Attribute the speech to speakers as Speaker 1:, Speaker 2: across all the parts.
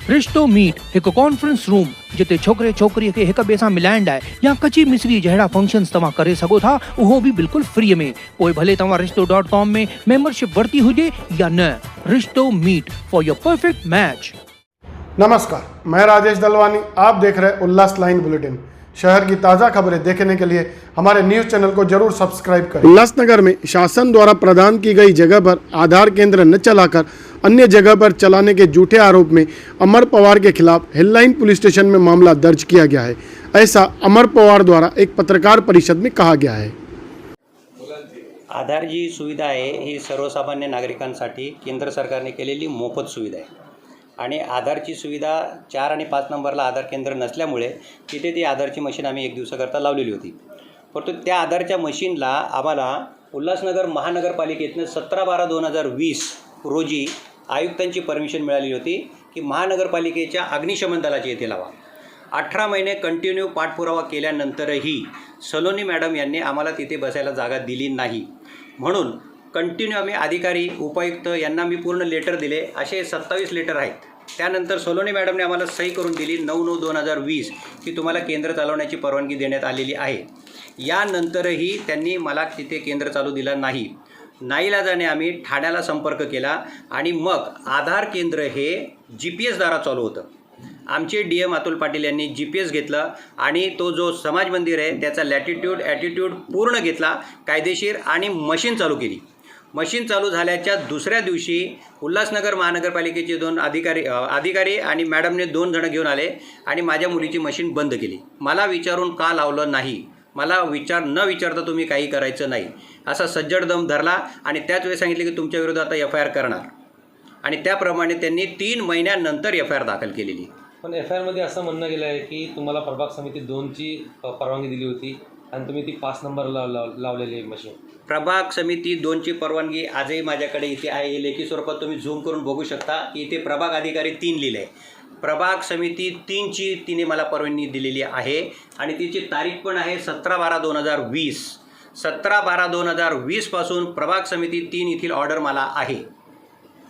Speaker 1: रिश्तो मीट एक conference room जिते छोकरे छोकरी के एक ॿिए सां मिलाइण लाइ या कची मिसरी जहिड़ा फंक्शन्स तव्हां करे सघो था, उहो भी बिल्कुल फ्री में। पोइ भले तव्हां रिश्तो.com में मेंबरशिप वरती हुजे या न। रिश्तो meet for your perfect match.
Speaker 2: नमस्कार, मैं राजेश दलवानी। आप देख रहे उल्लास लाइन बुलेटिन। शहर की ताज़ा खबरें देखने के लिए हमारे न्यूज़ चैनल को जरूर सब्सक्राइब करें। उल्लासनगर में शासन द्वारा प्रदान की गई जगह पर आधार केंद्र न चलाकर अन्य जगह पर चलाने के झूठे आरोप में अमर पवार के खिलाफ हिललाइन पुलिस स्टेशन में मामला दर्ज किया गया है। ऐसा अमर पवार द्वारा एक पत्रकार परिषद में कहा गया है।
Speaker 3: आधार जी सुविधा आहे ही सर्वसामान्य नागरिकांसाठी केंद्र सरकारने केलेली मोफत सुविधा आहे आणि आधारची सुविधा 4 आणि 5 नंबरला आधार केंद्र नसल्यामुळे तिथे ती आधारची मशीन आम्ही 1 दिवसाकरता लावलेली होती। परंतु त्या आधारच्या मशीनला आम्हाला उल्हासनगर महानगरपालिकेतनं 17/12/2020 रोजी आयुक्तांची परमिशन मिळाली होती की महानगरपालिकेच्या अग्निशमन दलाची येथे लावा। 18 महिने कंटिन्यू पाठपुरावा केल्यानंतरही सलोनी मॅडम यांनी आम्हाला तिथे बसायला जागा दिली नाही। म्हणून कंटिन्यू आम्ही अधिकारी उपायुक्त यांना मी पूर्ण लेटर दिले, असे 27 लेटर आहेत। त्यानंतर सलोनी मॅडमने आम्हाला सही करून दिली 9/9/2020 की तुम्हाला केंद्र चालवण्याची परवानगी देण्यात आलेली आहे। यानंतरही त्यांनी मला तिथे केंद्र चालू दिला नाही। नाईलाजाने आम्ही ठाण्याला संपर्क केला आणि मग आधार केंद्र हे GPS द्वारा चालू होतं। आमचे DM अतुल पाटील यांनी GPS घेतला आणि तो जो समाज मंदिर आहे त्याचा लॅटिट्यूड ॲटिट्यूड पूर्ण घेतला कायदेशीर आणि मशीन चालू केली। मशीन चालू झाल्याच्या दुसऱ्या दिवशी उल्हासनगर महानगरपालिकेचे 2 अधिकारी आणि मॅडमने 2 जण घेऊन आले आणि माझ्या मुलीची मशीन बंद केली। मला विचारून का लावलं नाही, मला न विचारता तुम्ही काही करायचं नाही असा सज्जड दम धरला आणि त्याच वेळी सांगितले की तुमच्या विरोधात FIR करणार आणि त्याप्रमाणे त्यांनी 3 महिन्यानंतर FIR दाखल केलेली।
Speaker 4: पण FIR मध्ये असं म्हणणं गेलं आहे की तुम्हाला प्रभाग समिती 2ची परवानगी दिली होती आणि तुम्ही ती 5 नंबरला लावलेली मशीन।
Speaker 3: प्रभाग समिती 2ची परवानगी आजही माझ्याकडे इथे आहे। हे लेखी स्वरूपात तुम्ही झूम करून बघू शकता की इथे प्रभाग अधिकारी 3 लिहिले आहे। प्रभाग समिती 3ची तिने मला परवानगी दिलेली आहे आणि तिची तारीख पण आहे 17/12/2020। 17/12/2020 पासून प्रभाग समिती 3 येथील ऑर्डर मला आहे।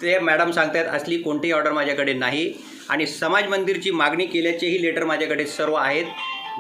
Speaker 3: ते मॅडम सांगतात असली कोणतीही ऑर्डर माझ्याकडे नाही आणि समाज मंदिरची मागणी केल्याचेही लेटर माझ्याकडे सर्व आहेत।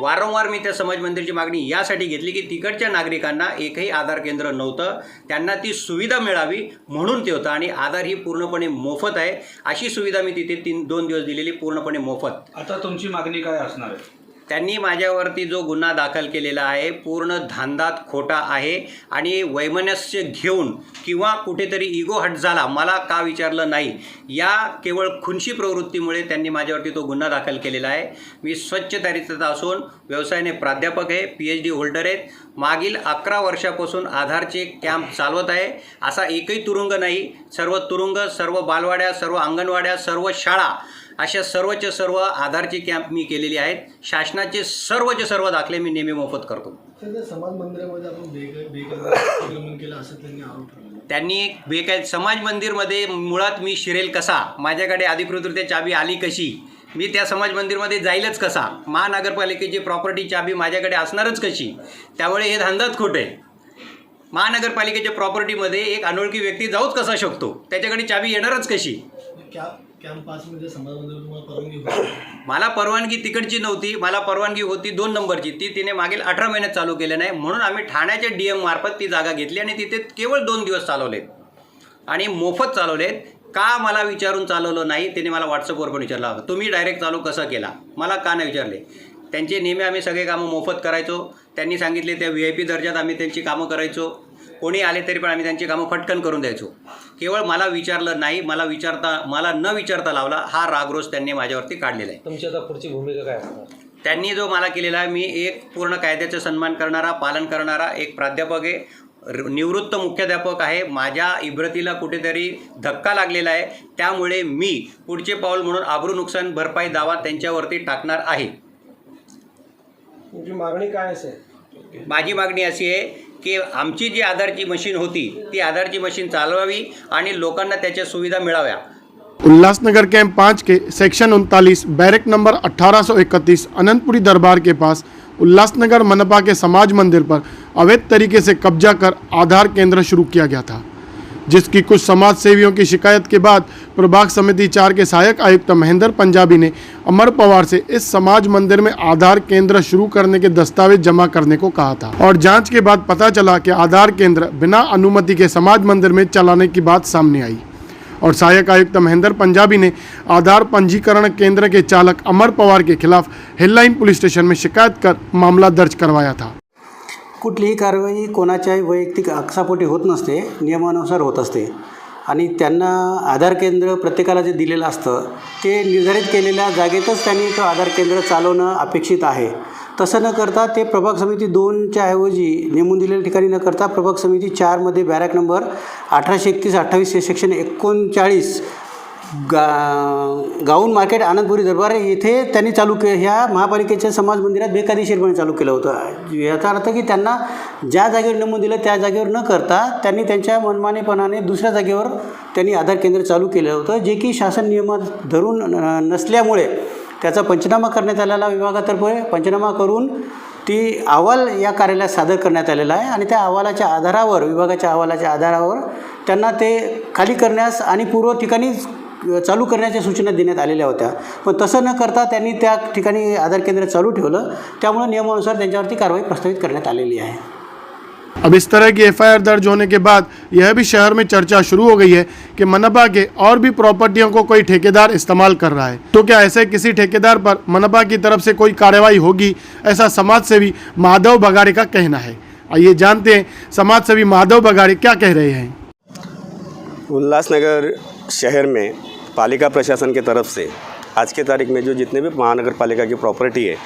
Speaker 3: वारंवार मी त्या समाज मंदिरची मागणी यासाठी घेतली की तिकडच्या नागरिकांना एकही आधार केंद्र नव्हतं, त्यांना ती सुविधा मिळावी म्हणून ते होतं आणि आधार ही पूर्णपणे मोफत आहे। अशी सुविधा मी तिथे 2 दिवस दिलेली पूर्णपणे मोफत।
Speaker 5: आता तुमची मागणी काय असणार आहे?
Speaker 3: त्यांनी माझ्यावरती जो गुन्हा दाखल केलेला आहे पूर्ण धांदात खोटा आहे आणि वैमनस्य घेऊन किंवा कुठेतरी इगो हट झाला मला का विचारलं नाही या केवळ खुनशी प्रवृत्तीमुळे त्यांनी माझ्यावरती तो गुन्हा दाखल केलेला आहे। मी स्वच्छ चरित्र असून व्यवसायाने प्राध्यापक आहे, PhD होल्डर आहेत। मागील 11 वर्षापासून आधारचे कॅम्प चालवत आहे। असा एकही तुरुंग नाही, सर्व तुरुंग, सर्व बालवाड्या, सर्व अंगणवाड्या, सर्व शाळा अशा सर्वचे सर्व आधारचे कॅम्प मी केलेले आहेत। शासनाचे सर्वचे सर्व दाखले मी नेहमी मोफत करतो।
Speaker 2: समाज मंदिरामध्ये आपण बेकायदेशीर केलं असं त्यांनी आरोप ठेवला।
Speaker 3: त्यांनी समाज मंदिरमध्ये मुळात मी शिरेल कसा, माझ्याकडे अधिकृतरित्या चाबी आली कशी, मी त्या समाज मंदिरमध्ये जाईलच कसा, महानगरपालिकेची प्रॉपर्टी चाबी माझ्याकडे असणारच कशी, त्यामुळे हे धांदात खोट आहे। महानगरपालिकेच्या प्रॉपर्टीमध्ये एक अनोळखी व्यक्ती जाऊच कसा शकतो, त्याच्याकडे चाबी येणारच कशी। मला परवानगी तिकडची नव्हती, मला परवानगी होती 2 नंबरची, ती तिने मागील 18 महिन्यात चालू केले नाही म्हणून आम्ही ठाण्याच्या DM मार्फत ती जागा घेतली आणि तिथे केवळ 2 दिवस चालवलेत आणि मोफत चालवलेत। का मला विचारून चालवलं नाही त्याने मला WhatsAppवर पण विचारलं होतं, तुम्ही डायरेक्ट चालू कसा केला, मला का नाही विचारले। त्यांचे नेहमी आम्ही सगळे कामं मोफत करायचो। त्यांनी सांगितले त्या VIP दर्जात आम्ही त्यांची कामं करायचो, कोणी आले तरी पण आम्ही त्यांची कामं फटकन करून द्यायचो। केवळ मला विचारलं नाही, मला न विचारता लावला हा रागरोष त्यांनी माझ्यावरती काढलेला आहे।
Speaker 4: तुमची आता पुढची भूमिका काय असणार?
Speaker 3: त्यांनी जो मला केलेला आहे, मी एक पूर्ण कायद्याचा सन्मान करणारा, पालन करणारा एक प्राध्यापक आहे, निवृत्त मुख्याध्यापक आहे। माझ्या इब्रतीला कुठेतरी धक्का लागलेला आहे, त्यामुळे मी पुढचे पाऊल म्हणून आबरू नुकसान भरपाई दावा त्यांच्यावरती टाकणार आहे।
Speaker 2: तुमची मागणी काय असेल?
Speaker 3: माझी मागणी अशी आहे की आमची जी आधारची मशीन होती ती आधारची मशीन चालवावी आणि लोकांना त्याच्या सुविधा मिळाव्या।
Speaker 2: उल्लासनगर कैंप 5 के सेक्शन 39 बैरक नंबर 1831 अनंतपुरी दरबार के पास उल्लासनगर मनपा के समाज मंदिर पर अवैध तरीके से कब्जा कर आधार केंद्र शुरू किया गया था, जिसकी कुछ समाज सेवियों की शिकायत के बाद प्रभाग समिति 4 के सहायक आयुक्त महेंद्र पंजाबी ने अमर पवार से इस समाज मंदिर में आधार केंद्र शुरू करने के दस्तावेज जमा करने को कहा था और जांच के बाद पता चला कि आधार केंद्र बिना अनुमति के समाज मंदिर में चलाने की बात सामने आई और सहायक आयुक्त महेंद्र पंजाबी ने आधार पंजीकरण केंद्र के चालक अमर पवार के खिलाफ हिललाइन पुलिस स्टेशन में शिकायत कर मामला दर्ज करवाया था।
Speaker 6: कुठलीही कारवाई कोणाच्याही वैयक्तिक आक्षापोटी होत नसते, नियमानुसार होत असते आणि त्यांना आधार केंद्र प्रत्येकाला जे दिलेलं असतं ते निर्धारित केलेल्या जागेतच त्यांनी तो आधार केंद्र चालवणं अपेक्षित आहे। तसं न करता ते प्रभाग समिती 2च्या ऐवजी नेमून दिलेल्या ठिकाणी न करता प्रभाग समिती 4मध्ये बॅरॅक नंबर 1831-28 सेक्शन 39 गाऊन मार्केट आनंदपुरी दरबार येथे त्यांनी चालू ह्या महापालिकेच्या समाज मंदिरात बेकायदेशीरपणे चालू केलं होतं। याचा अर्थ की त्यांना ज्या जागेवर नमूद दिलं त्या जागेवर न करता त्यांनी त्यांच्या मनमानीपणाने दुसऱ्या जागेवर त्यांनी आधार केंद्र चालू केलं होतं, जे की शासन नियमात धरून नसल्यामुळे त्याचा पंचनामा करण्यात आलेला विभागातर्फे पंचनामा करून ती अहवाल या कार्यालयात सादर करण्यात आलेला आहे आणि त्या अहवालाच्या आधारावर विभागाच्या अहवालाच्या आधारावर त्यांना ते खाली करण्यास आणि पूर्व ठिकाणी चालू करण्याच्या सूचना देण्यात आलेल्या होत्या, पण तसं न करता त्यांनी त्या ठिकाणी आधार केंद्र चालू ठेवलं, त्यामुळे नियमानुसार त्यांच्यावरती कारवाई प्रस्तावित करण्यात आलेली आहे।
Speaker 2: अब इस तरह की एफआईआर दर्ज होने के बाद यह भी शहर में चर्चा शुरू हो गई है कि मनपा के और भी प्रॉपर्टियों को कोई ठेकेदार इस्तेमाल कर रहा है, तो क्या ऐसे किसी ठेकेदार पर मनपा की तरफ से कोई कार्रवाई होगी, ऐसा समाज सेवी माधव बगाड़े का कहना है। आइए जानते हैं समाज सेवी माधव बगाड़े क्या कह रहे हैं।
Speaker 7: उल्लासनगर शहर में पालिका प्रशासन की तरफ से आज के तारीख में जो जितने भी महानगर पालिका की प्रॉपर्टी है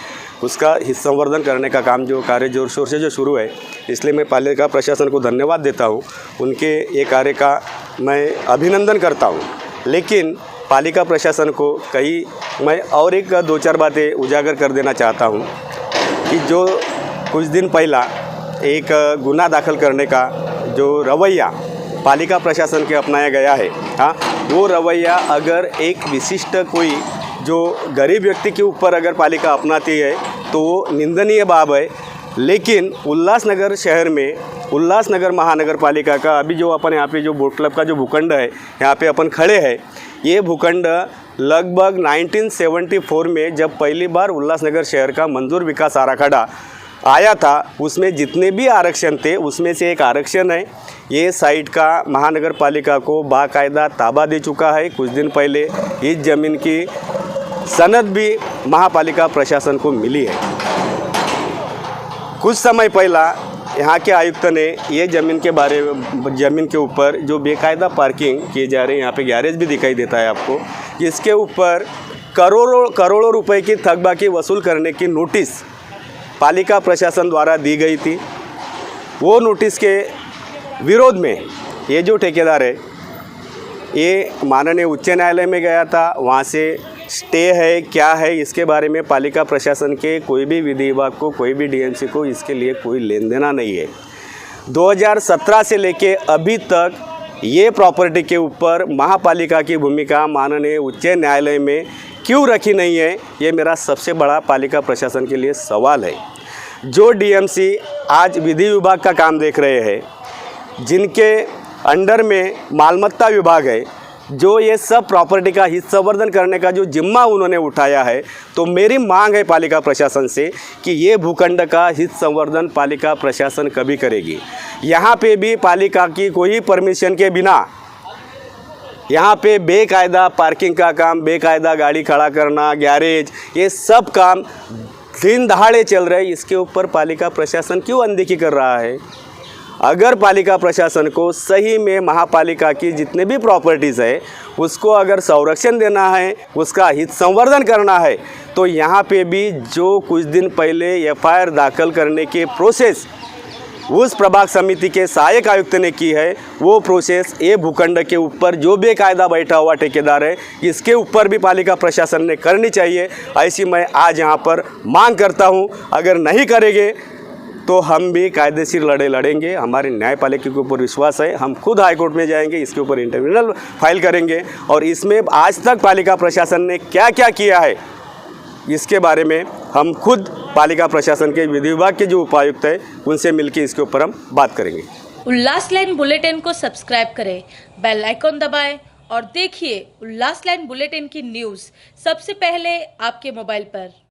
Speaker 7: उसका संवर्धन करने का काम जो कार्य जोर शोर से जो शुरू है, इसलिए मैं पालिका प्रशासन को धन्यवाद देता हूँ, उनके ये कार्य का मैं अभिनंदन करता हूँ। लेकिन पालिका प्रशासन को मैं और एक 2-4 बातें उजागर कर देना चाहता हूँ कि जो कुछ दिन पहला एक गुना दाखिल करने का जो रवैया पालिका प्रशासन के अपनाया गया है, हाँ, वो रवैया अगर एक विशिष्ट कोई जो गरीब व्यक्ति के ऊपर अगर पालिका अपनाती है तो वो निंदनीय बात है। लेकिन उल्लासनगर शहर में उल्लासनगर महानगर पालिका का अभी जो अपन यहाँ पे जो बोट क्लब का जो भूखंड है यहाँ पे अपन खड़े हैं, ये भूखंड लगभग 1974 में जब पहली बार उल्लासनगर शहर का मंजूर विकास आराखड़ा आया था, उसमें जितने भी आरक्षण थे उसमें से एक आरक्षण है। ये साइट का महानगर पालिका को बाकायदा ताबा दे चुका है। कुछ दिन पहले इस ज़मीन की सनद भी महापालिका प्रशासन को मिली है। कुछ समय पहला यहाँ के आयुक्त ने ये ज़मीन के ऊपर जो बेकायदा पार्किंग किए जा रहे हैं, यहाँ पे गैरेज भी दिखाई देता है आपको, इसके ऊपर करोड़ों रुपए की थकबाकी वसूल करने की नोटिस पालिका प्रशासन द्वारा दी गई थी। वो नोटिस के विरोध में ये जो ठेकेदार है ये माननीय उच्च न्यायालय में गया था, वहाँ से स्टे है क्या है इसके बारे में पालिका प्रशासन के कोई भी विधि विभाग को, कोई भी डीएमसी को इसके लिए कोई लेन देना नहीं है। 2017 से लेके अभी तक ये प्रॉपर्टी के ऊपर महापालिका की भूमिका माननीय उच्च न्यायालय में क्यों रखी नहीं है, ये मेरा सबसे बड़ा पालिका प्रशासन के लिए सवाल है। जो डीएमसी आज विधि विभाग का काम देख रहे हैं, जिनके अंडर में मालमत्ता विभाग है, जो ये सब प्रॉपर्टी का हित संवर्धन करने का जो जिम्मा उन्होंने उठाया है, तो मेरी मांग है पालिका प्रशासन से कि ये भूखंड का हित संवर्धन पालिका प्रशासन कभी करेगी। यहाँ पे भी पालिका की कोई परमिशन के बिना यहाँ पे बेकायदा पार्किंग का काम, बेकायदा गाड़ी खड़ा करना, गैरेज, ये सब काम दिन दहाड़े चल रहे हैं। इसके ऊपर पालिका प्रशासन क्यों अनदेखी कर रहा है? अगर पालिका प्रशासन को सही में महापालिका की जितने भी प्रॉपर्टीज़ है उसको अगर संरक्षण देना है, उसका हित संवर्धन करना है, तो यहाँ पे भी जो कुछ दिन पहले एफआईआर दाखिल करने के प्रोसेस उस प्रभाग समिति के सहायक आयुक्त ने की है, वो प्रोसेस ये भूखंड के ऊपर जो बेकायदा बैठा हुआ ठेकेदार है इसके ऊपर भी पालिका प्रशासन ने करनी चाहिए। ऐसी मैं आज यहाँ पर मांग करता हूँ। अगर नहीं करेंगे तो हम भी कायदेशीर लड़ेंगे। हमारे न्यायपालिका के ऊपर विश्वास है, हम खुद हाईकोर्ट में जाएंगे, इसके ऊपर इंटरव्यूनल फाइल करेंगे और इसमें आज तक पालिका प्रशासन ने क्या क्या किया है इसके बारे में हम खुद पालिका प्रशासन के विधि विभाग के जो उपायुक्त है उनसे मिलकर इसके ऊपर हम बात करेंगे।
Speaker 8: उल्लास लाइन बुलेटिन को सब्सक्राइब करें, बेल आइकॉन दबाएं और देखिए उल्लास लाइन बुलेटिन की न्यूज़ सबसे पहले आपके मोबाइल पर।